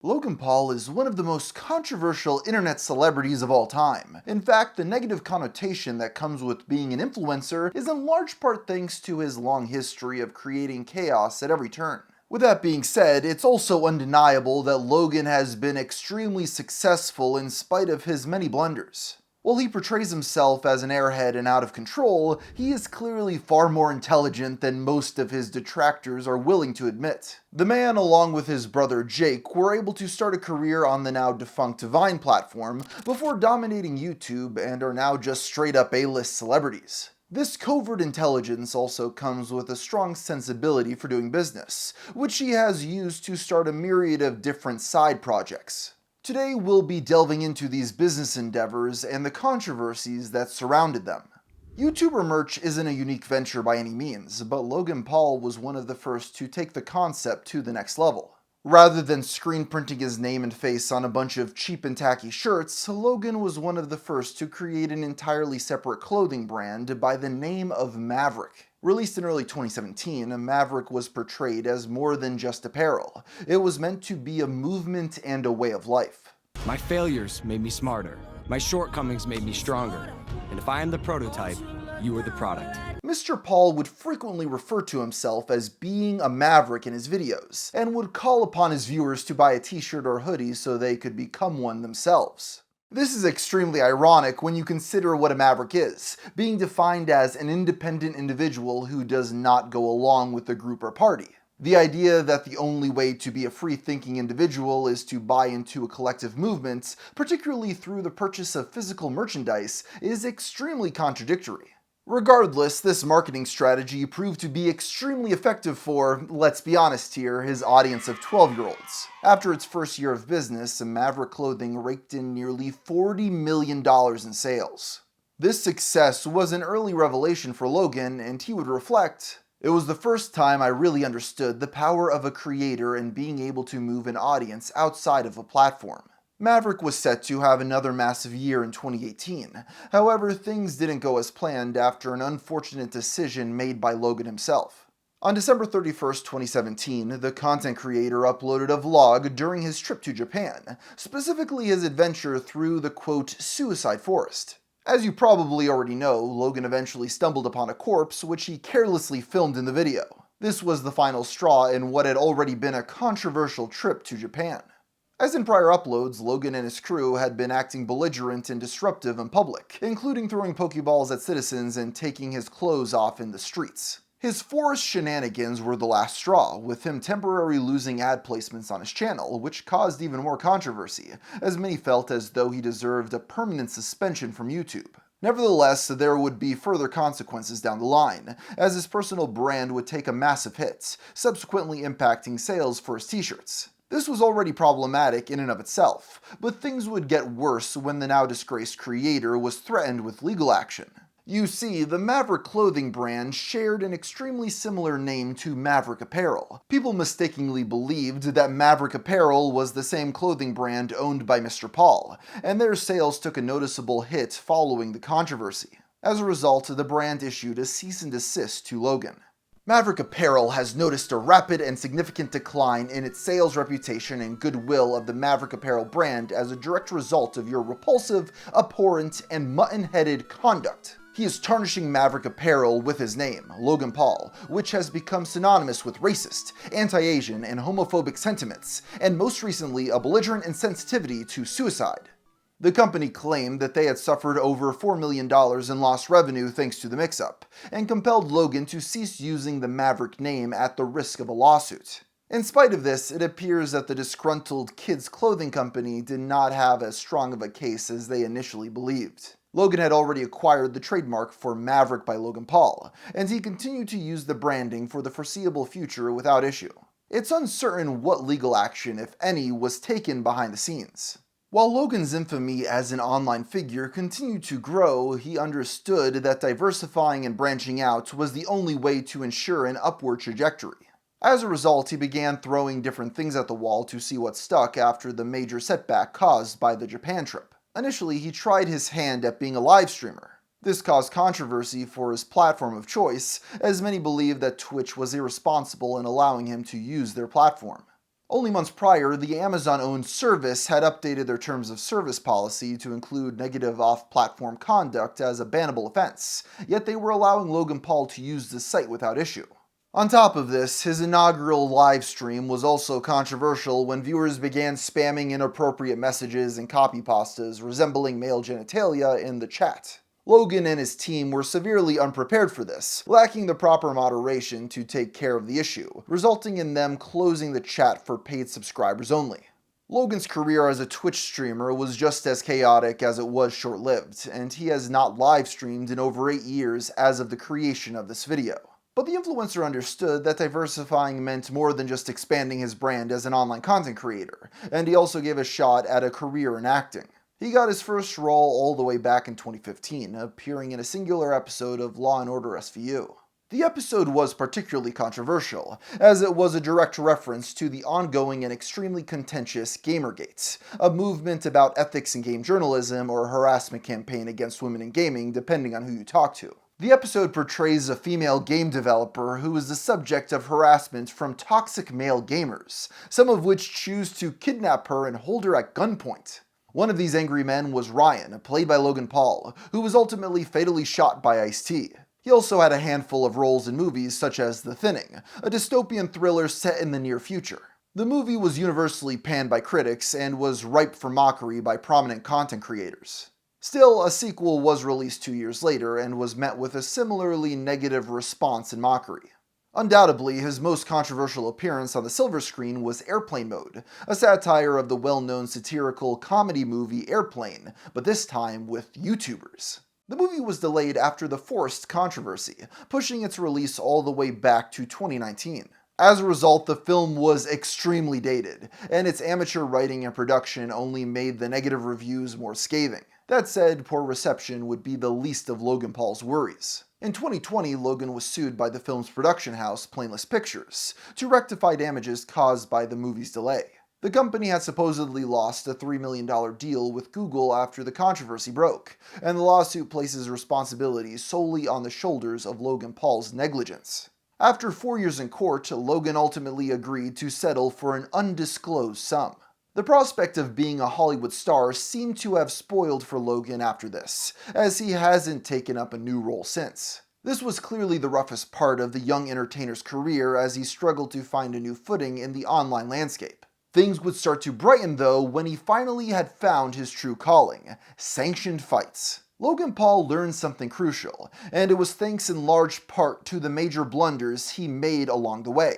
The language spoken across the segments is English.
Logan Paul is one of the most controversial internet celebrities of all time. In fact, the negative connotation that comes with being an influencer is in large part thanks to his long history of creating chaos at every turn. With that being said, it's also undeniable that Logan has been extremely successful in spite of his many blunders. While he portrays himself as an airhead and out of control, he is clearly far more intelligent than most of his detractors are willing to admit. The man, along with his brother Jake, were able to start a career on the now defunct Vine platform before dominating YouTube and are now just straight up A-list celebrities. This covert intelligence also comes with a strong sensibility for doing business, which he has used to start a myriad of different side projects. Today we'll be delving into these business endeavors and the controversies that surrounded them. YouTuber merch isn't a unique venture by any means, but Logan Paul was one of the first to take the concept to the next level. Rather than screen printing his name and face on a bunch of cheap and tacky shirts, Logan was one of the first to create an entirely separate clothing brand by the name of Maverick. Released in early 2017, Maverick was portrayed as more than just apparel. It was meant to be a movement and a way of life. My failures made me smarter. My shortcomings made me stronger. And if I am the prototype, you are the product. Mr. Paul would frequently refer to himself as being a maverick in his videos, and would call upon his viewers to buy a t-shirt or hoodie so they could become one themselves. This is extremely ironic when you consider what a maverick is, being defined as an independent individual who does not go along with the group or party. The idea that the only way to be a free-thinking individual is to buy into a collective movement, particularly through the purchase of physical merchandise, is extremely contradictory. Regardless, this marketing strategy proved to be extremely effective for, let's be honest here, his audience of 12-year-olds. After its first year of business, Maverick Clothing raked in nearly $40 million in sales. This success was an early revelation for Logan, and he would reflect, "It was the first time I really understood the power of a creator and being able to move an audience outside of a platform." Maverick was set to have another massive year in 2018. However, things didn't go as planned after an unfortunate decision made by Logan himself. On December 31st, 2017, the content creator uploaded a vlog during his trip to Japan, specifically his adventure through the quote, suicide forest. As you probably already know, Logan eventually stumbled upon a corpse which he carelessly filmed in the video. This was the final straw in what had already been a controversial trip to Japan. As in prior uploads, Logan and his crew had been acting belligerent and disruptive in public, including throwing Pokeballs at citizens and taking his clothes off in the streets. His forest shenanigans were the last straw, with him temporarily losing ad placements on his channel, which caused even more controversy, as many felt as though he deserved a permanent suspension from YouTube. Nevertheless, there would be further consequences down the line, as his personal brand would take a massive hit, subsequently impacting sales for his t-shirts. This was already problematic in and of itself, but things would get worse when the now disgraced creator was threatened with legal action. You see, the Maverick clothing brand shared an extremely similar name to Maverick Apparel. People mistakenly believed that Maverick Apparel was the same clothing brand owned by Mr. Paul, and their sales took a noticeable hit following the controversy. As a result, the brand issued a cease and desist to Logan. Maverick Apparel has noticed a rapid and significant decline in its sales reputation and goodwill of the Maverick Apparel brand as a direct result of your repulsive, abhorrent, and mutton-headed conduct. He is tarnishing Maverick Apparel with his name, Logan Paul, which has become synonymous with racist, anti-Asian, and homophobic sentiments, and most recently a belligerent insensitivity to suicide. The company claimed that they had suffered over $4 million in lost revenue thanks to the mix-up, and compelled Logan to cease using the Maverick name at the risk of a lawsuit. In spite of this, it appears that the disgruntled kids' clothing company did not have as strong of a case as they initially believed. Logan had already acquired the trademark for Maverick by Logan Paul, and he continued to use the branding for the foreseeable future without issue. It's uncertain what legal action, if any, was taken behind the scenes. While Logan's infamy as an online figure continued to grow, he understood that diversifying and branching out was the only way to ensure an upward trajectory. As a result, he began throwing different things at the wall to see what stuck after the major setback caused by the Japan trip. Initially, he tried his hand at being a live streamer. This caused controversy for his platform of choice, as many believed that Twitch was irresponsible in allowing him to use their platform. Only months prior, the Amazon-owned service had updated their terms of service policy to include negative off-platform conduct as a bannable offense, yet they were allowing Logan Paul to use the site without issue. On top of this, his inaugural live stream was also controversial when viewers began spamming inappropriate messages and copy pastas resembling male genitalia in the chat. Logan and his team were severely unprepared for this, lacking the proper moderation to take care of the issue, resulting in them closing the chat for paid subscribers only. Logan's career as a Twitch streamer was just as chaotic as it was short-lived, and he has not live streamed in over 8 years as of the creation of this video. But the influencer understood that diversifying meant more than just expanding his brand as an online content creator, and he also gave a shot at a career in acting. He got his first role all the way back in 2015, appearing in a singular episode of Law & Order SVU. The episode was particularly controversial, as it was a direct reference to the ongoing and extremely contentious Gamergate, a movement about ethics in game journalism or a harassment campaign against women in gaming, depending on who you talk to. The episode portrays a female game developer who is the subject of harassment from toxic male gamers, some of which choose to kidnap her and hold her at gunpoint. One of these angry men was Ryan, played by Logan Paul, who was ultimately fatally shot by Ice-T. He also had a handful of roles in movies such as The Thinning, a dystopian thriller set in the near future. The movie was universally panned by critics and was ripe for mockery by prominent content creators. Still, a sequel was released 2 years later and was met with a similarly negative response and mockery. Undoubtedly, his most controversial appearance on the silver screen was Airplane Mode, a satire of the well-known satirical comedy movie Airplane, but this time with YouTubers. The movie was delayed after the forced controversy, pushing its release all the way back to 2019. As a result, the film was extremely dated, and its amateur writing and production only made the negative reviews more scathing. That said, poor reception would be the least of Logan Paul's worries. In 2020, Logan was sued by the film's production house, Plainless Pictures, to rectify damages caused by the movie's delay. The company had supposedly lost a $3 million deal with Google after the controversy broke, and the lawsuit places responsibility solely on the shoulders of Logan Paul's negligence. After 4 years in court, Logan ultimately agreed to settle for an undisclosed sum. The prospect of being a Hollywood star seemed to have spoiled for Logan after this, as he hasn't taken up a new role since. This was clearly the roughest part of the young entertainer's career as he struggled to find a new footing in the online landscape. Things would start to brighten though when he finally had found his true calling: sanctioned fights. Logan Paul learned something crucial, and it was thanks in large part to the major blunders he made along the way.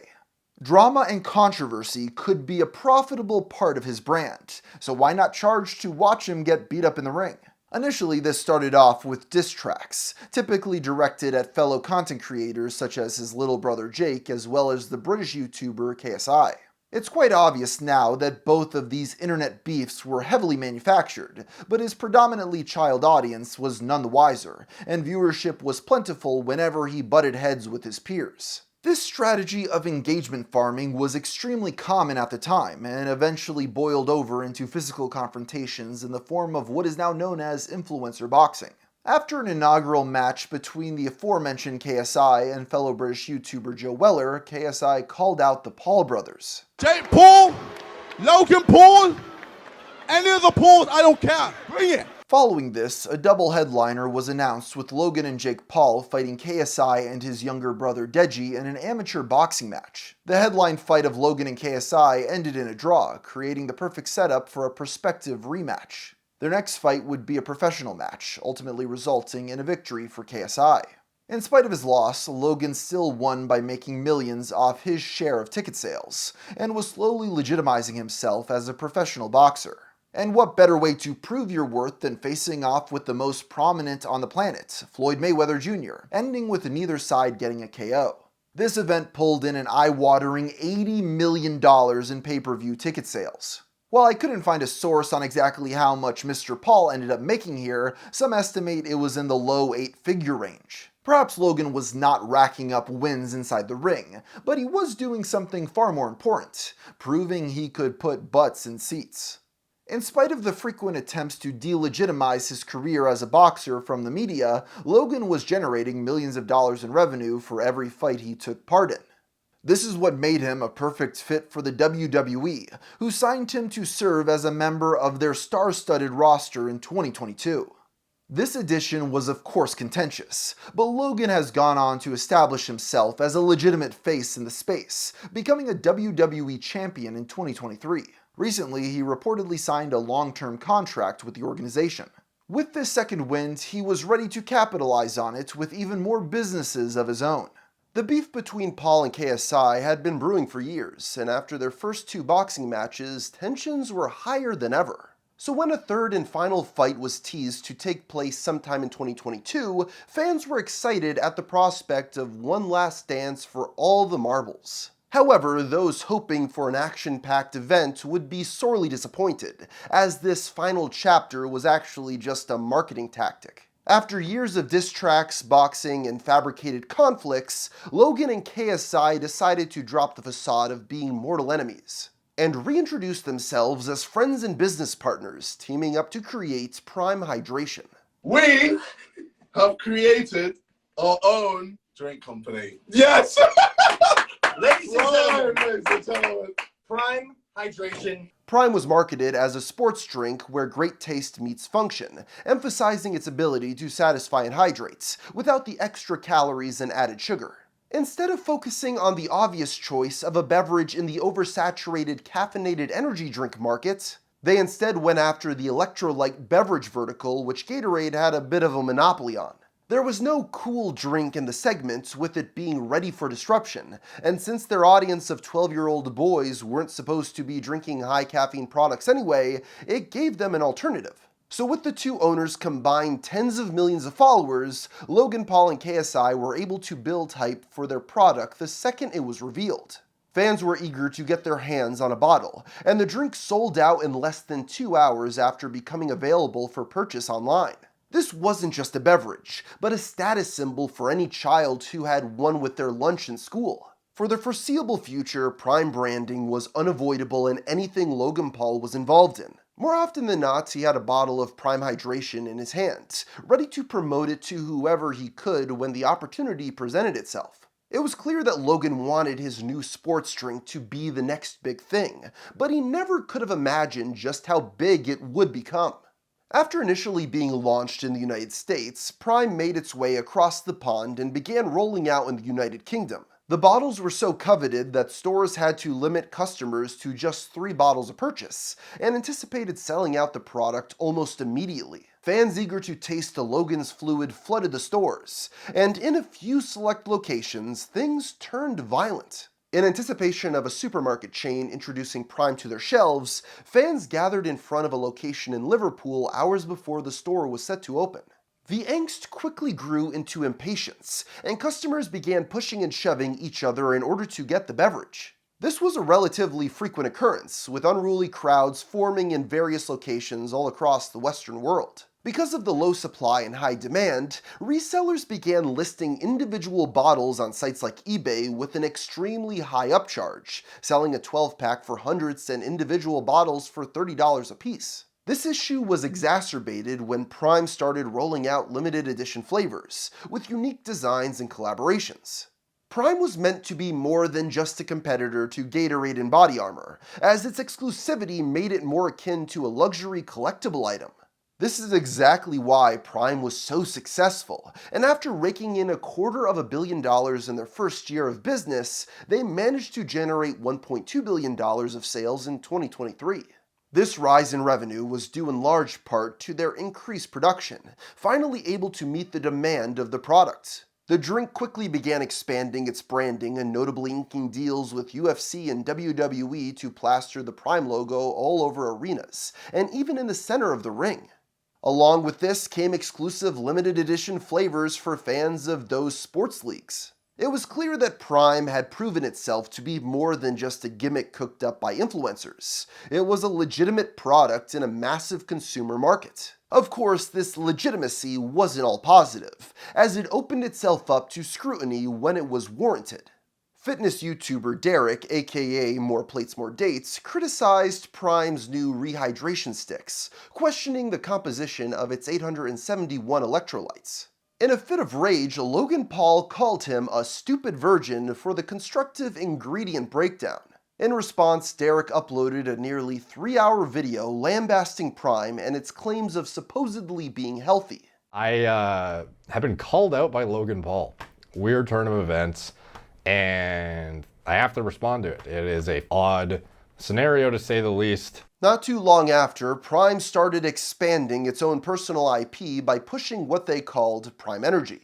Drama and controversy could be a profitable part of his brand, so why not charge to watch him get beat up in the ring? Initially, this started off with diss tracks, typically directed at fellow content creators such as his little brother Jake, as well as the British YouTuber KSI. It's quite obvious now that both of these internet beefs were heavily manufactured, but his predominantly child audience was none the wiser, and viewership was plentiful whenever he butted heads with his peers. This strategy of engagement farming was extremely common at the time, and eventually boiled over into physical confrontations in the form of what is now known as influencer boxing. After an inaugural match between the aforementioned KSI and fellow British YouTuber Joe Weller, KSI called out the Paul brothers. Jake Paul, Logan Paul, any of the Pauls, I don't care, bring it! Following this, a double headliner was announced with Logan and Jake Paul fighting KSI and his younger brother Deji in an amateur boxing match. The headline fight of Logan and KSI ended in a draw, creating the perfect setup for a prospective rematch. Their next fight would be a professional match, ultimately resulting in a victory for KSI. In spite of his loss, Logan still won by making millions off his share of ticket sales, and was slowly legitimizing himself as a professional boxer. And what better way to prove your worth than facing off with the most prominent on the planet, Floyd Mayweather Jr., ending with neither side getting a KO. This event pulled in an eye-watering $80 million in pay-per-view ticket sales. While I couldn't find a source on exactly how much Mr. Paul ended up making here, some estimate it was in the low 8-figure range. Perhaps Logan was not racking up wins inside the ring, but he was doing something far more important, proving he could put butts in seats. In spite of the frequent attempts to delegitimize his career as a boxer from the media, Logan was generating millions of dollars in revenue for every fight he took part in. This is what made him a perfect fit for the WWE, who signed him to serve as a member of their star-studded roster in 2022. This addition was of course contentious, but Logan has gone on to establish himself as a legitimate face in the space, becoming a WWE champion in 2023. Recently, he reportedly signed a long-term contract with the organization. With this second wind, he was ready to capitalize on it with even more businesses of his own. The beef between Paul and KSI had been brewing for years, and after their first 2 boxing matches, tensions were higher than ever. So when a third and final fight was teased to take place sometime in 2022, fans were excited at the prospect of one last dance for all the marbles. However, those hoping for an action-packed event would be sorely disappointed, as this final chapter was actually just a marketing tactic. After years of diss tracks, boxing, and fabricated conflicts, Logan and KSI decided to drop the facade of being mortal enemies and reintroduce themselves as friends and business partners, teaming up to create Prime Hydration. We have created our own drink company. Yes! Ladies and gentlemen, Prime Hydration. Prime was marketed as a sports drink where great taste meets function, emphasizing its ability to satisfy and hydrate, without the extra calories and added sugar. Instead of focusing on the obvious choice of a beverage in the oversaturated caffeinated energy drink market, they instead went after the electrolyte beverage vertical, which Gatorade had a bit of a monopoly on. There was no cool drink in the segment, with it being ready for disruption, and since their audience of 12-year-old boys weren't supposed to be drinking high-caffeine products anyway, it gave them an alternative. So with the two owners' combined tens of millions of followers, Logan Paul and KSI were able to build hype for their product the second it was revealed. Fans were eager to get their hands on a bottle, and the drink sold out in less than 2 hours after becoming available for purchase online. This wasn't just a beverage, but a status symbol for any child who had one with their lunch in school. For the foreseeable future, Prime branding was unavoidable in anything Logan Paul was involved in. More often than not, he had a bottle of Prime Hydration in his hands, ready to promote it to whoever he could when the opportunity presented itself. It was clear that Logan wanted his new sports drink to be the next big thing, but he never could have imagined just how big it would become. After initially being launched in the United States, Prime made its way across the pond and began rolling out in the United Kingdom. The bottles were so coveted that stores had to limit customers to just 3 bottles a purchase, and anticipated selling out the product almost immediately. Fans eager to taste the Logan's fluid flooded the stores, and in a few select locations, things turned violent. In anticipation of a supermarket chain introducing Prime to their shelves, fans gathered in front of a location in Liverpool hours before the store was set to open. The angst quickly grew into impatience, and customers began pushing and shoving each other in order to get the beverage. This was a relatively frequent occurrence, with unruly crowds forming in various locations all across the Western world. Because of the low supply and high demand, resellers began listing individual bottles on sites like eBay with an extremely high upcharge, selling a 12-pack for hundreds and individual bottles for $30 a piece. This issue was exacerbated when Prime started rolling out limited edition flavors, with unique designs and collaborations. Prime was meant to be more than just a competitor to Gatorade and Body Armor, as its exclusivity made it more akin to a luxury collectible item. This is exactly why Prime was so successful, and after raking in $250 million in their first year of business, they managed to generate $1.2 billion of sales in 2023. This rise in revenue was due in large part to their increased production, finally able to meet the demand of the product. The drink quickly began expanding its branding and notably inking deals with UFC and WWE to plaster the Prime logo all over arenas, and even in the center of the ring. Along with this came exclusive limited edition flavors for fans of those sports leagues. It was clear that Prime had proven itself to be more than just a gimmick cooked up by influencers. It was a legitimate product in a massive consumer market. Of course, this legitimacy wasn't all positive, as it opened itself up to scrutiny when it was warranted. Fitness YouTuber Derek, aka More Plates More Dates, criticized Prime's new rehydration sticks, questioning the composition of its 871 electrolytes. In a fit of rage, Logan Paul called him a stupid virgin for the constructive ingredient breakdown. In response, Derek uploaded a nearly 3-hour video lambasting Prime and its claims of supposedly being healthy. I have been called out by Logan Paul. Weird turn of events, and I have to respond to it. It is an odd scenario, to say the least. Not too long after, Prime started expanding its own personal IP by pushing what they called Prime Energy.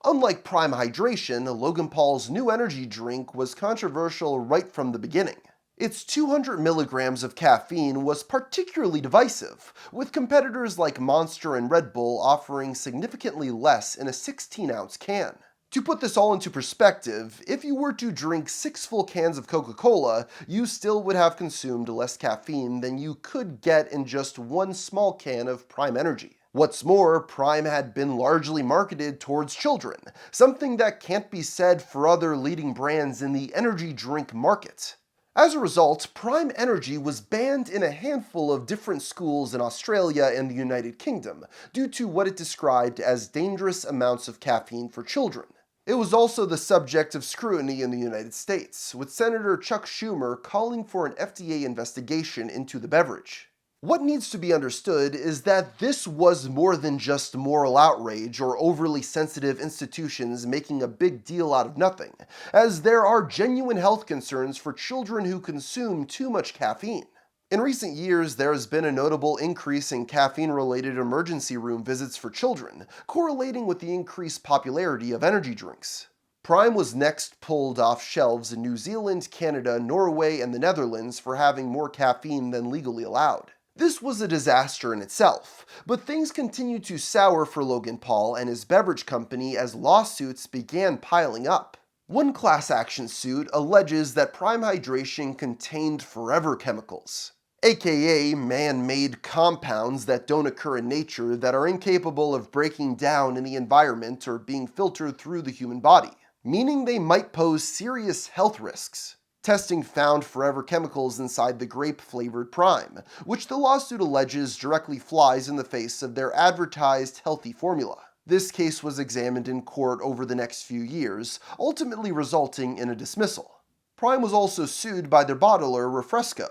Unlike Prime Hydration, Logan Paul's new energy drink was controversial right from the beginning. Its 200 milligrams of caffeine was particularly divisive, with competitors like Monster and Red Bull offering significantly less in a 16-ounce can. To put this all into perspective, if you were to drink 6 full cans of Coca-Cola, you still would have consumed less caffeine than you could get in just one small can of Prime Energy. What's more, Prime had been largely marketed towards children, something that can't be said for other leading brands in the energy drink market. As a result, Prime Energy was banned in a handful of different schools in Australia and the United Kingdom due to what it described as dangerous amounts of caffeine for children. It was also the subject of scrutiny in the United States, with Senator Chuck Schumer calling for an FDA investigation into the beverage. What needs to be understood is that this was more than just moral outrage or overly sensitive institutions making a big deal out of nothing, as there are genuine health concerns for children who consume too much caffeine. In recent years, there has been a notable increase in caffeine-related emergency room visits for children, correlating with the increased popularity of energy drinks. Prime was next pulled off shelves in New Zealand, Canada, Norway, and the Netherlands for having more caffeine than legally allowed. This was a disaster in itself, but things continued to sour for Logan Paul and his beverage company as lawsuits began piling up. One class action suit alleges that Prime Hydration contained forever chemicals, aka man-made compounds that don't occur in nature that are incapable of breaking down in the environment or being filtered through the human body, meaning they might pose serious health risks. Testing found forever chemicals inside the grape-flavored Prime, which the lawsuit alleges directly flies in the face of their advertised healthy formula. This case was examined in court over the next few years, ultimately resulting in a dismissal. Prime was also sued by their bottler, Refresco.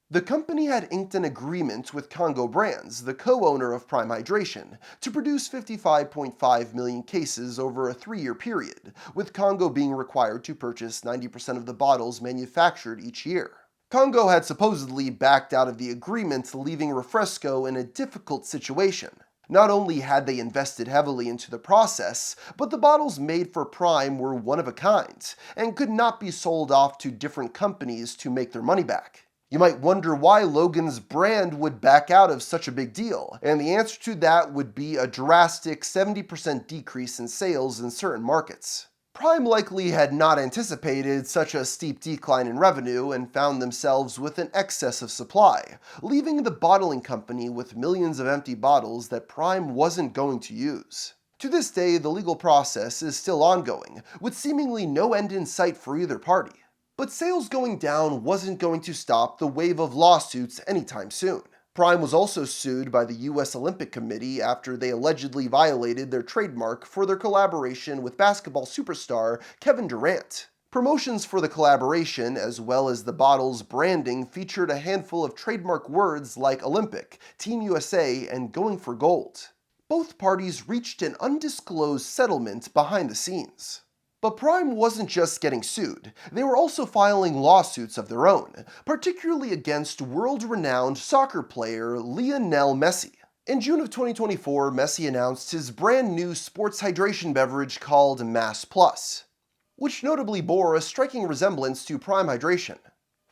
The company had inked an agreement with Congo Brands, the co-owner of Prime Hydration, to produce 55.5 million cases over a 3-year period, with Congo being required to purchase 90% of the bottles manufactured each year. Congo had supposedly backed out of the agreement, leaving Refresco in a difficult situation. Not only had they invested heavily into the process, but the bottles made for Prime were one of a kind, and could not be sold off to different companies to make their money back. You might wonder why Logan's brand would back out of such a big deal, and the answer to that would be a drastic 70% decrease in sales in certain markets. Prime likely had not anticipated such a steep decline in revenue and found themselves with an excess of supply, leaving the bottling company with millions of empty bottles that Prime wasn't going to use. To this day, the legal process is still ongoing, with seemingly no end in sight for either party. But sales going down wasn't going to stop the wave of lawsuits anytime soon. Prime was also sued by the US Olympic Committee after they allegedly violated their trademark for their collaboration with basketball superstar Kevin Durant. Promotions for the collaboration, as well as the bottle's branding, featured a handful of trademark words like Olympic, Team USA, and Going for Gold. Both parties reached an undisclosed settlement behind the scenes. But Prime wasn't just getting sued, they were also filing lawsuits of their own, particularly against world-renowned soccer player Lionel Messi. In June of 2024, Messi announced his brand new sports hydration beverage called Mass Plus, which notably bore a striking resemblance to Prime Hydration.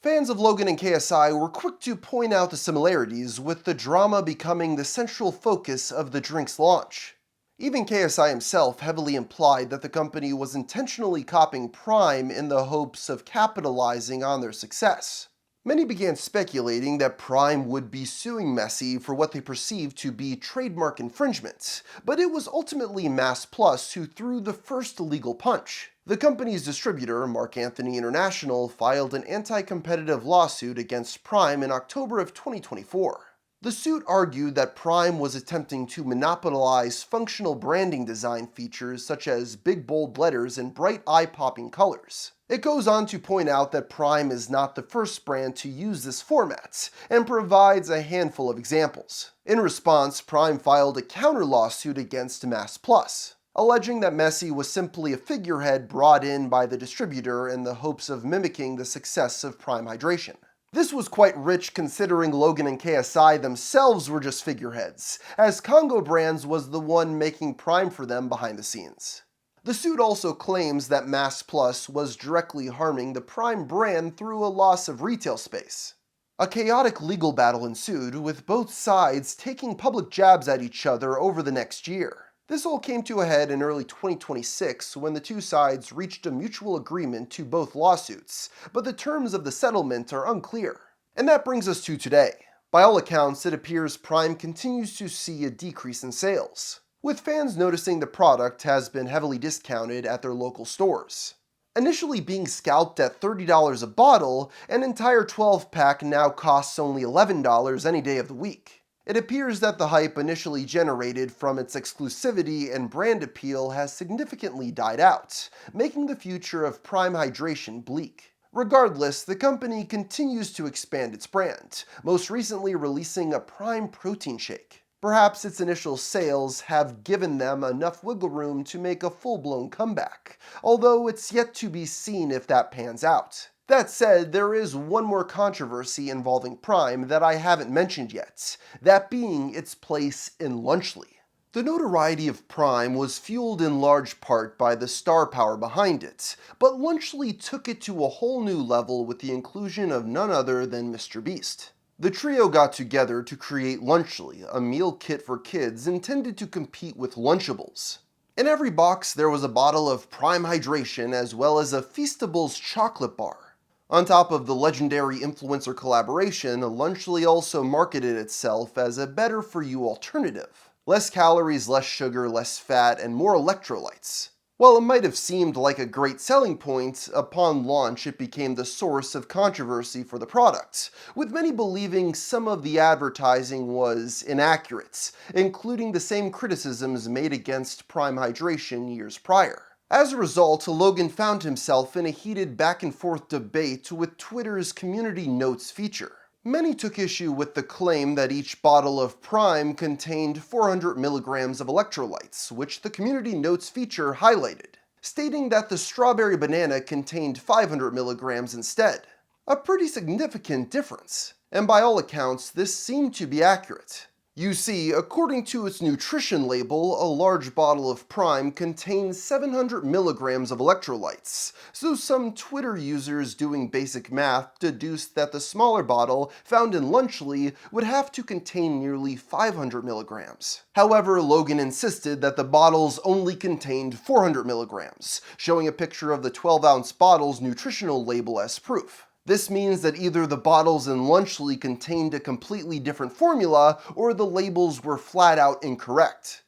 Fans of Logan and KSI were quick to point out the similarities, with the drama becoming the central focus of the drink's launch. Even KSI himself heavily implied that the company was intentionally copying Prime in the hopes of capitalizing on their success. Many began speculating that Prime would be suing Messi for what they perceived to be trademark infringement, but it was ultimately Mass Plus who threw the first legal punch. The company's distributor, Mark Anthony International, filed an anti-competitive lawsuit against Prime in October of 2024. The suit argued that Prime was attempting to monopolize functional branding design features such as big bold letters and bright eye-popping colors. It goes on to point out that Prime is not the first brand to use this format, and provides a handful of examples. In response, Prime filed a counter lawsuit against Mass Plus, alleging that Messi was simply a figurehead brought in by the distributor in the hopes of mimicking the success of Prime Hydration. This was quite rich considering Logan and KSI themselves were just figureheads, as Congo Brands was the one making Prime for them behind the scenes. The suit also claims that Mass Plus was directly harming the Prime brand through a loss of retail space. A chaotic legal battle ensued, with both sides taking public jabs at each other over the next year. This all came to a head in early 2026 when the two sides reached a mutual agreement to both lawsuits, but the terms of the settlement are unclear. And that brings us to today. By all accounts, it appears Prime continues to see a decrease in sales, with fans noticing the product has been heavily discounted at their local stores. Initially being scalped at $30 a bottle, an entire 12-pack now costs only $11 any day of the week. It appears that the hype initially generated from its exclusivity and brand appeal has significantly died out, making the future of Prime Hydration bleak. Regardless, the company continues to expand its brand, most recently releasing a Prime protein shake. Perhaps its initial sales have given them enough wiggle room to make a full-blown comeback, although it's yet to be seen if that pans out. That said, there is one more controversy involving Prime that I haven't mentioned yet, that being its place in Lunchly. The notoriety of Prime was fueled in large part by the star power behind it, but Lunchly took it to a whole new level with the inclusion of none other than Mr. Beast. The trio got together to create Lunchly, a meal kit for kids intended to compete with Lunchables. In every box there was a bottle of Prime Hydration as well as a Feastables chocolate bar. On top of the legendary influencer collaboration, Lunchly also marketed itself as a better-for-you alternative. Less calories, less sugar, less fat, and more electrolytes. While it might have seemed like a great selling point, upon launch it became the source of controversy for the product, with many believing some of the advertising was inaccurate, including the same criticisms made against Prime Hydration years prior. As a result, Logan found himself in a heated back-and-forth debate with Twitter's Community Notes feature. Many took issue with the claim that each bottle of Prime contained 400 milligrams of electrolytes, which the Community Notes feature highlighted, stating that the strawberry banana contained 500 milligrams instead. A pretty significant difference, and by all accounts, this seemed to be accurate. You see, according to its nutrition label, a large bottle of Prime contains 700 milligrams of electrolytes, so some Twitter users doing basic math deduced that the smaller bottle found in Lunchly would have to contain nearly 500 milligrams. However, Logan insisted that the bottles only contained 400 milligrams, showing a picture of the 12-ounce bottle's nutritional label as proof. This means that either the bottles in Lunchly contained a completely different formula, or the labels were flat out incorrect.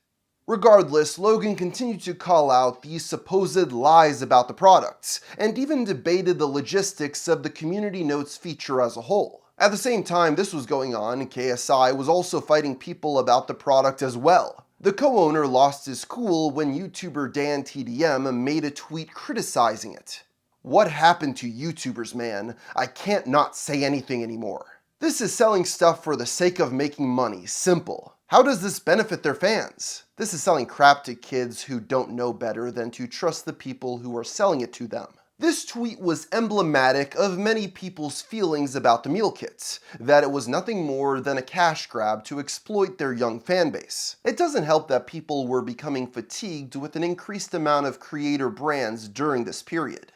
Regardless, Logan continued to call out these supposed lies about the products, and even debated the logistics of the Community Notes feature as a whole. At the same time this was going on, KSI was also fighting people about the product as well. The co-owner lost his cool when YouTuber Dan TDM made a tweet criticizing it. What happened to YouTubers, man? I can't not say anything anymore. This is selling stuff for the sake of making money, simple. How does this benefit their fans? This is selling crap to kids who don't know better than to trust the people who are selling it to them. This tweet was emblematic of many people's feelings about the meal kits, that it was nothing more than a cash grab to exploit their young fanbase. It doesn't help that people were becoming fatigued with an increased amount of creator brands during this period.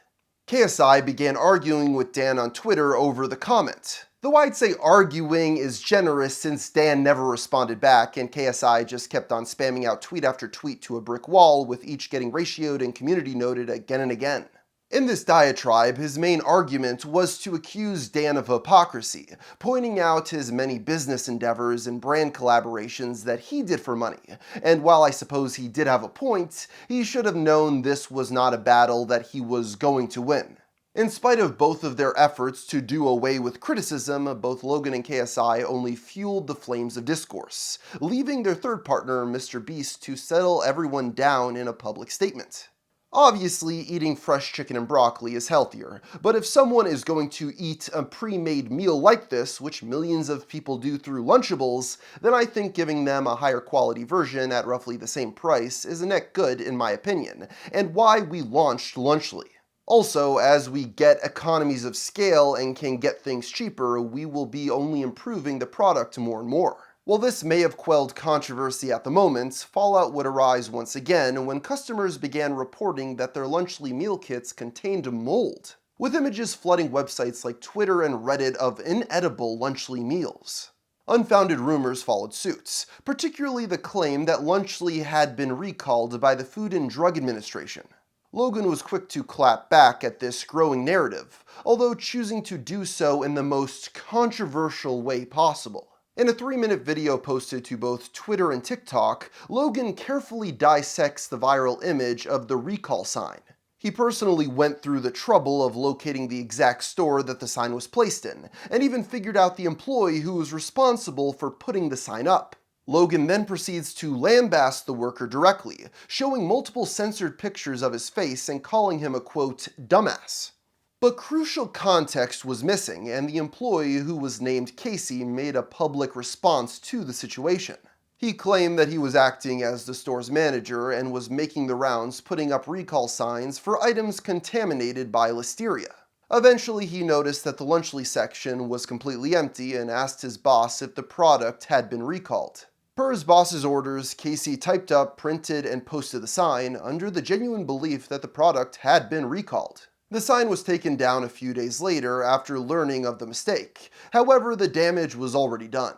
KSI began arguing with Dan on Twitter over the comment. Though I'd say arguing is generous since Dan never responded back and KSI just kept on spamming out tweet after tweet to a brick wall, with each getting ratioed and community noted again and again. In this diatribe, his main argument was to accuse Dan of hypocrisy, pointing out his many business endeavors and brand collaborations that he did for money, and while I suppose he did have a point, he should have known this was not a battle that he was going to win. In spite of both of their efforts to do away with criticism, both Logan and KSI only fueled the flames of discourse, leaving their third partner, Mr. Beast, to settle everyone down in a public statement. Obviously, eating fresh chicken and broccoli is healthier, but if someone is going to eat a pre-made meal like this, which millions of people do through Lunchables, then I think giving them a higher quality version at roughly the same price is a net good in my opinion, and why we launched Lunchly. Also, as we get economies of scale and can get things cheaper, we will be only improving the product more and more. While this may have quelled controversy at the moment, fallout would arise once again when customers began reporting that their Lunchly meal kits contained mold, with images flooding websites like Twitter and Reddit of inedible Lunchly meals. Unfounded rumors followed suit, particularly the claim that Lunchly had been recalled by the Food and Drug Administration. Logan was quick to clap back at this growing narrative, although choosing to do so in the most controversial way possible. In a 3-minute video posted to both Twitter and TikTok, Logan carefully dissects the viral image of the recall sign. He personally went through the trouble of locating the exact store that the sign was placed in, and even figured out the employee who was responsible for putting the sign up. Logan then proceeds to lambaste the worker directly, showing multiple censored pictures of his face and calling him a quote, dumbass. But crucial context was missing, and the employee, who was named Casey, made a public response to the situation. He claimed that he was acting as the store's manager and was making the rounds putting up recall signs for items contaminated by listeria. Eventually, he noticed that the Lunchly section was completely empty and asked his boss if the product had been recalled. Per his boss's orders, Casey typed up, printed, and posted the sign under the genuine belief that the product had been recalled. The sign was taken down a few days later after learning of the mistake. However, the damage was already done.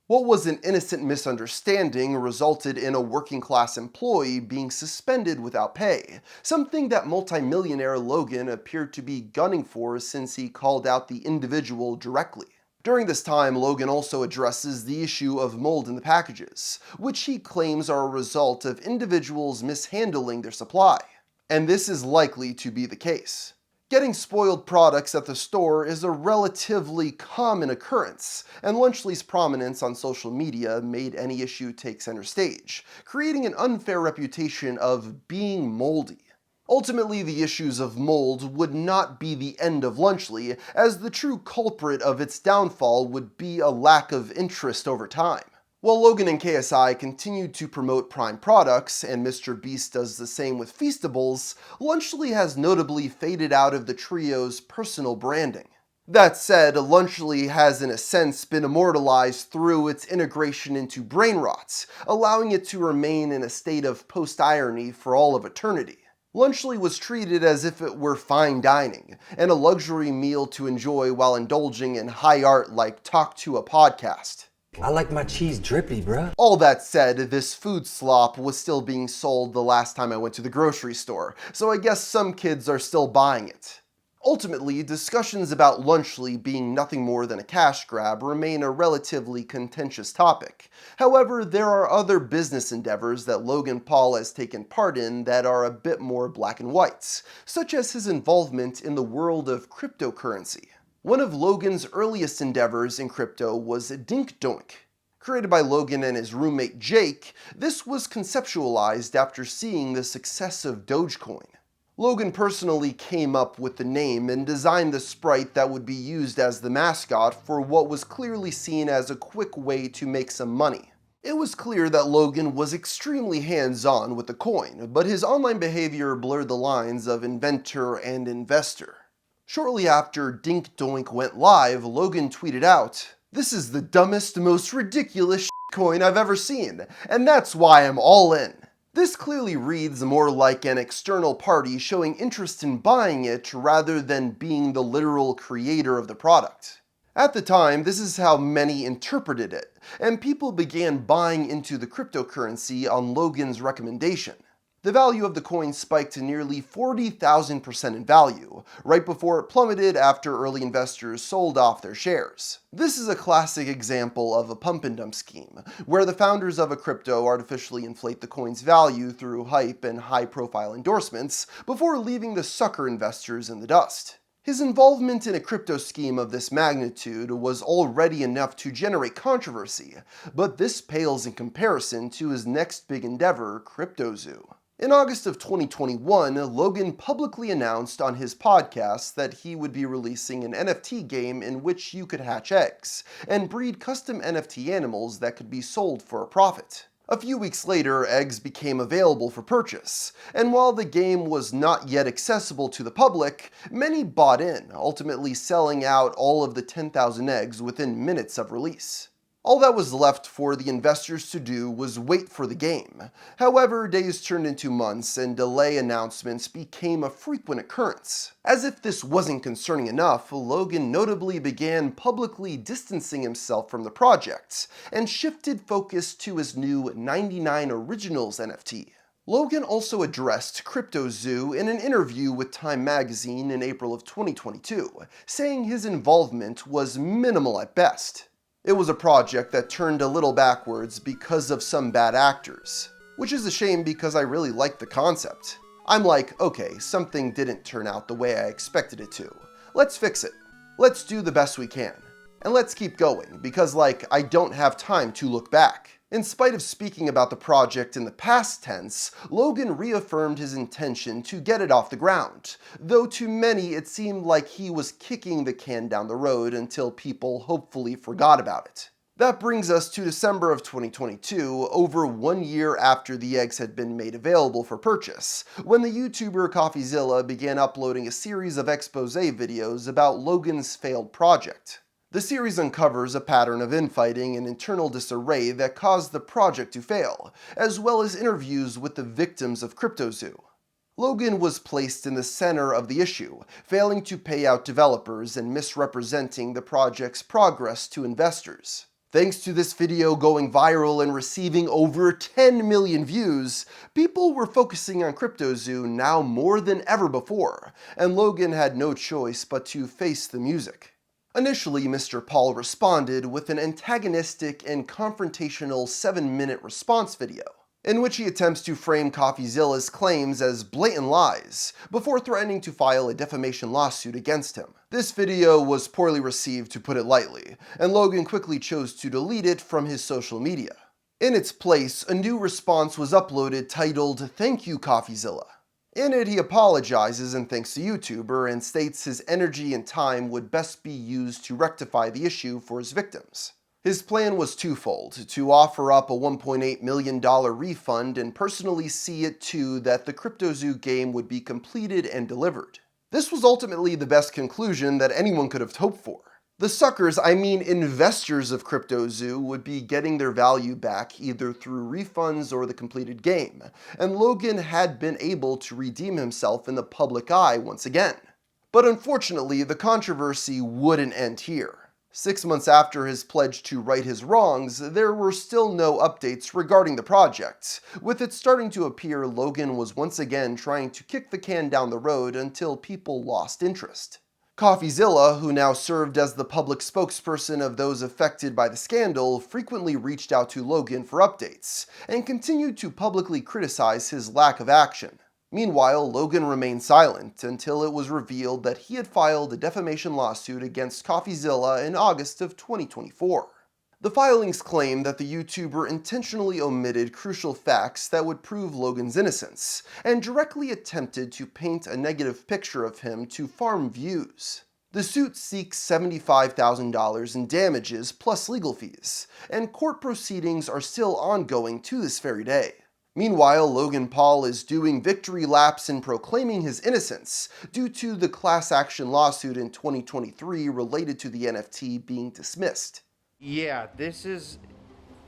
What was an innocent misunderstanding resulted in a working-class employee being suspended without pay, something that multimillionaire Logan appeared to be gunning for since he called out the individual directly. During this time, Logan also addresses the issue of mold in the packages, which he claims are a result of individuals mishandling their supply. And this is likely to be the case. Getting spoiled products at the store is a relatively common occurrence, and Lunchly's prominence on social media made any issue take center stage, creating an unfair reputation of being moldy. Ultimately, the issues of mold would not be the end of Lunchly, as the true culprit of its downfall would be a lack of interest over time. While Logan and KSI continued to promote Prime products, and Mr. Beast does the same with Feastables, Lunchly has notably faded out of the trio's personal branding. That said, Lunchly has in a sense been immortalized through its integration into brain rot, allowing it to remain in a state of post-irony for all of eternity. Lunchly was treated as if it were fine dining, and a luxury meal to enjoy while indulging in high art like Talk to a Podcast. I like my cheese drippy, bruh. All that said, this food slop was still being sold the last time I went to the grocery store, so I guess some kids are still buying it. Ultimately, discussions about Lunchly being nothing more than a cash grab remain a relatively contentious topic. However, there are other business endeavors that Logan Paul has taken part in that are a bit more black and white, such as his involvement in the world of cryptocurrency. One of Logan's earliest endeavors in crypto was Dink Doink. Created by Logan and his roommate Jake, this was conceptualized after seeing the success of Dogecoin. Logan personally came up with the name and designed the sprite that would be used as the mascot for what was clearly seen as a quick way to make some money. It was clear that Logan was extremely hands-on with the coin, but his online behavior blurred the lines of inventor and investor. Shortly after Dink Doink went live, Logan tweeted out, "This is the dumbest, most ridiculous coin I've ever seen, and that's why I'm all in." This clearly reads more like an external party showing interest in buying it rather than being the literal creator of the product. At the time, this is how many interpreted it, and people began buying into the cryptocurrency on Logan's recommendation. The value of the coin spiked to nearly 40,000% in value, right before it plummeted after early investors sold off their shares. This is a classic example of a pump and dump scheme, where the founders of a crypto artificially inflate the coin's value through hype and high-profile endorsements before leaving the sucker investors in the dust. His involvement in a crypto scheme of this magnitude was already enough to generate controversy, but this pales in comparison to his next big endeavor, CryptoZoo. In August of 2021, Logan publicly announced on his podcast that he would be releasing an NFT game in which you could hatch eggs and breed custom NFT animals that could be sold for a profit. A few weeks later, eggs became available for purchase, and while the game was not yet accessible to the public, many bought in, ultimately selling out all of the 10,000 eggs within minutes of release. All that was left for the investors to do was wait for the game. However, days turned into months and delay announcements became a frequent occurrence. As if this wasn't concerning enough, Logan notably began publicly distancing himself from the project and shifted focus to his new 99 Originals NFT. Logan also addressed CryptoZoo in an interview with Time magazine in April of 2022, saying his involvement was minimal at best. It was a project that turned a little backwards because of some bad actors, which is a shame because I really liked the concept. I'm like, okay, something didn't turn out the way I expected it to. Let's fix it. Let's do the best we can. And let's keep going, because I don't have time to look back. In spite of speaking about the project in the past tense, Logan reaffirmed his intention to get it off the ground, though to many it seemed like he was kicking the can down the road until people hopefully forgot about it. That brings us to December of 2022, over 1 year after the eggs had been made available for purchase, when the YouTuber CoffeeZilla began uploading a series of expose videos about Logan's failed project. The series uncovers a pattern of infighting and internal disarray that caused the project to fail, as well as interviews with the victims of CryptoZoo. Logan was placed in the center of the issue, failing to pay out developers and misrepresenting the project's progress to investors. Thanks to this video going viral and receiving over 10 million views, people were focusing on CryptoZoo now more than ever before, and Logan had no choice but to face the music. Initially, Mr. Paul responded with an antagonistic and confrontational 7-minute response video, in which he attempts to frame CoffeeZilla's claims as blatant lies, before threatening to file a defamation lawsuit against him. This video was poorly received, to put it lightly, and Logan quickly chose to delete it from his social media. In its place, a new response was uploaded titled, "Thank you, CoffeeZilla." In it, he apologizes and thanks the YouTuber and states his energy and time would best be used to rectify the issue for his victims. His plan was twofold: to offer up a $1.8 million refund and personally see it to that the CryptoZoo game would be completed and delivered. This was ultimately the best conclusion that anyone could have hoped for. The suckers, I mean investors of CryptoZoo, would be getting their value back either through refunds or the completed game, and Logan had been able to redeem himself in the public eye once again. But unfortunately, the controversy wouldn't end here. 6 months after his pledge to right his wrongs, there were still no updates regarding the project, with it starting to appear Logan was once again trying to kick the can down the road until people lost interest. CoffeeZilla, who now served as the public spokesperson of those affected by the scandal, frequently reached out to Logan for updates, and continued to publicly criticize his lack of action. Meanwhile, Logan remained silent until it was revealed that he had filed a defamation lawsuit against CoffeeZilla in August of 2024. The filings claim that the YouTuber intentionally omitted crucial facts that would prove Logan's innocence, and directly attempted to paint a negative picture of him to farm views. The suit seeks $75,000 in damages plus legal fees, and court proceedings are still ongoing to this very day. Meanwhile, Logan Paul is doing victory laps in proclaiming his innocence due to the class action lawsuit in 2023 related to the NFT being dismissed. Yeah, this is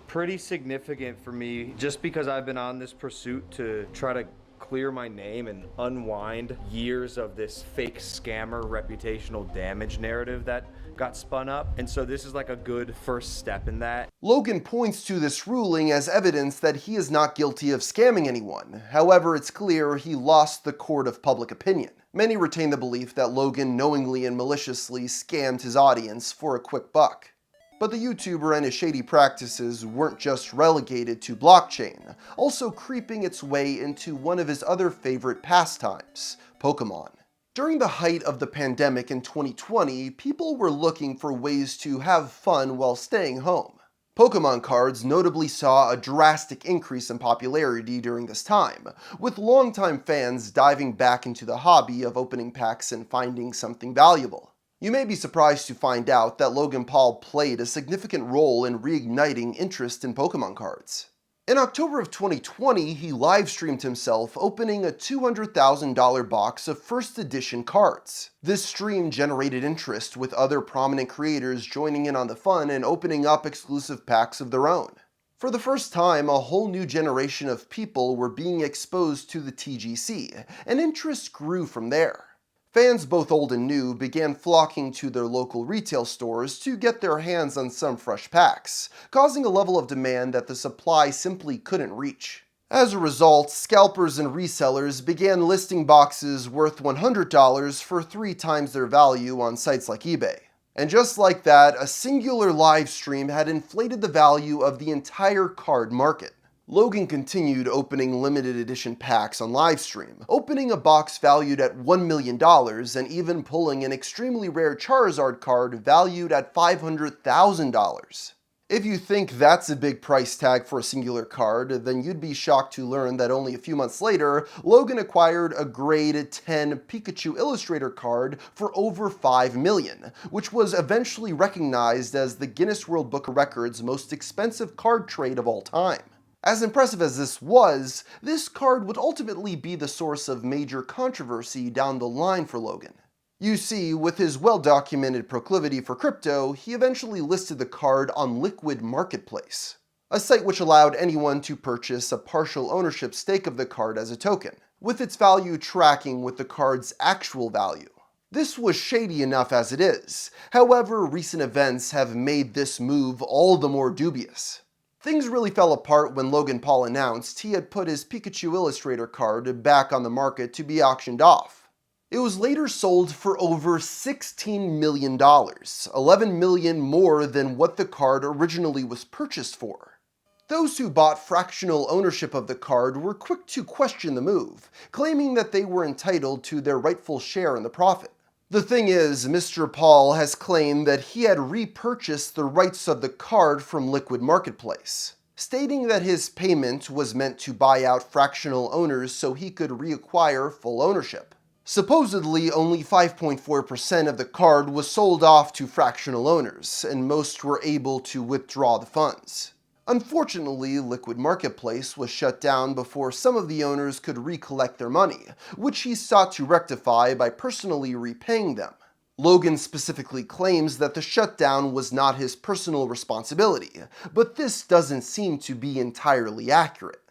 pretty significant for me just because I've been on this pursuit to try to clear my name and unwind years of this fake scammer reputational damage narrative that got spun up. And so this is like a good first step in that. Logan points to this ruling as evidence that he is not guilty of scamming anyone. However, it's clear he lost the court of public opinion. Many retain the belief that Logan knowingly and maliciously scammed his audience for a quick buck. But the YouTuber and his shady practices weren't just relegated to blockchain, also creeping its way into one of his other favorite pastimes, Pokemon. During the height of the pandemic in 2020, people were looking for ways to have fun while staying home. Pokemon cards notably saw a drastic increase in popularity during this time, with longtime fans diving back into the hobby of opening packs and finding something valuable. You may be surprised to find out that Logan Paul played a significant role in reigniting interest in Pokemon cards. In October of 2020, he live-streamed himself opening a $200,000 box of first edition cards. This stream generated interest, with other prominent creators joining in on the fun and opening up exclusive packs of their own. For the first time, a whole new generation of people were being exposed to the TGC, and interest grew from there. Fans both old and new began flocking to their local retail stores to get their hands on some fresh packs, causing a level of demand that the supply simply couldn't reach. As a result, scalpers and resellers began listing boxes worth $100 for 3 times their value on sites like eBay. And just like that, a singular live stream had inflated the value of the entire card market. Logan continued opening limited edition packs on livestream, opening a box valued at $1 million and even pulling an extremely rare Charizard card valued at $500,000. If you think that's a big price tag for a singular card, then you'd be shocked to learn that only a few months later, Logan acquired a grade 10 Pikachu Illustrator card for over $5 million, which was eventually recognized as the Guinness World Book of Records' most expensive card trade of all time. As impressive as this was, this card would ultimately be the source of major controversy down the line for Logan. You see, with his well-documented proclivity for crypto, he eventually listed the card on Liquid Marketplace, a site which allowed anyone to purchase a partial ownership stake of the card as a token, with its value tracking with the card's actual value. This was shady enough as it is. However, recent events have made this move all the more dubious. Things really fell apart when Logan Paul announced he had put his Pikachu Illustrator card back on the market to be auctioned off. It was later sold for over $16 million, $11 million more than what the card originally was purchased for. Those who bought fractional ownership of the card were quick to question the move, claiming that they were entitled to their rightful share in the profit. The thing is, Mr. Paul has claimed that he had repurchased the rights of the card from Liquid Marketplace, stating that his payment was meant to buy out fractional owners so he could reacquire full ownership. Supposedly, only 5.4% of the card was sold off to fractional owners, and most were able to withdraw the funds. Unfortunately, Liquid Marketplace was shut down before some of the owners could recollect their money, which he sought to rectify by personally repaying them. Logan specifically claims that the shutdown was not his personal responsibility, but this doesn't seem to be entirely accurate.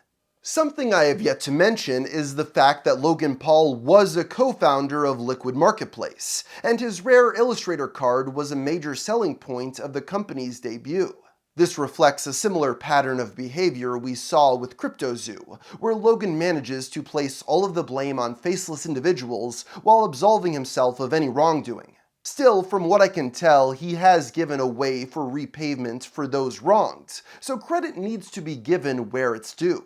Something I have yet to mention is the fact that Logan Paul was a co-founder of Liquid Marketplace, and his rare Illustrator card was a major selling point of the company's debut. This reflects a similar pattern of behavior we saw with CryptoZoo, where Logan manages to place all of the blame on faceless individuals while absolving himself of any wrongdoing. Still, from what I can tell, he has given a way for repayment for those wronged, so credit needs to be given where it's due.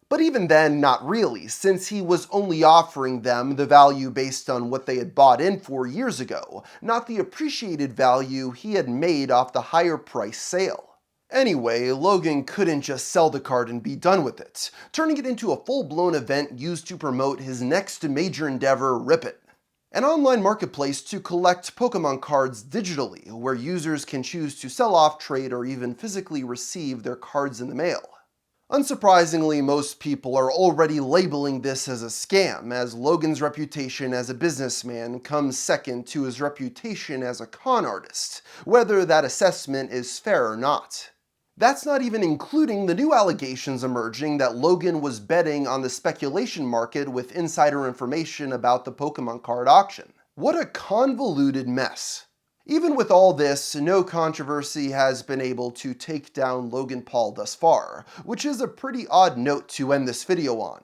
But even then, not really, since he was only offering them the value based on what they had bought in for years ago, not the appreciated value he had made off the higher price sale. Anyway, Logan couldn't just sell the card and be done with it, turning it into a full-blown event used to promote his next major endeavor, Rip It, an online marketplace to collect Pokemon cards digitally, where users can choose to sell off, trade, or even physically receive their cards in the mail. Unsurprisingly, most people are already labeling this as a scam, as Logan's reputation as a businessman comes second to his reputation as a con artist, whether that assessment is fair or not. That's not even including the new allegations emerging that Logan was betting on the speculation market with insider information about the Pokemon card auction. What a convoluted mess. Even with all this, no controversy has been able to take down Logan Paul thus far, which is a pretty odd note to end this video on.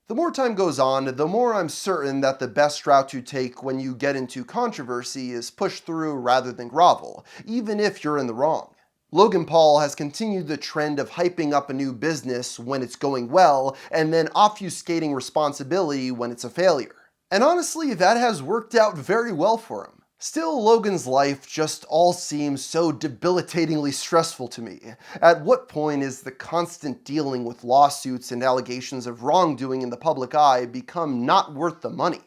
The more time goes on, the more I'm certain that the best route to take when you get into controversy is push through rather than grovel, even if you're in the wrong. Logan Paul has continued the trend of hyping up a new business when it's going well, and then obfuscating responsibility when it's a failure. And honestly, that has worked out very well for him. Still, Logan's life just all seems so debilitatingly stressful to me. At what point is the constant dealing with lawsuits and allegations of wrongdoing in the public eye become not worth the money?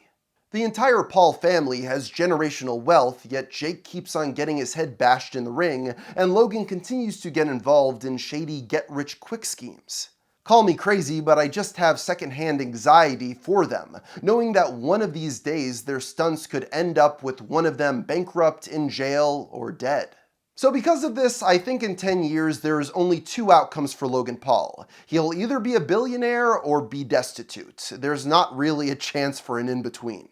The entire Paul family has generational wealth, yet Jake keeps on getting his head bashed in the ring, and Logan continues to get involved in shady get-rich-quick schemes. Call me crazy, but I just have secondhand anxiety for them, knowing that one of these days their stunts could end up with one of them bankrupt, in jail, or dead. So because of this, I think in 10 years there's only two outcomes for Logan Paul. He'll either be a billionaire or be destitute. There's not really a chance for an in-between.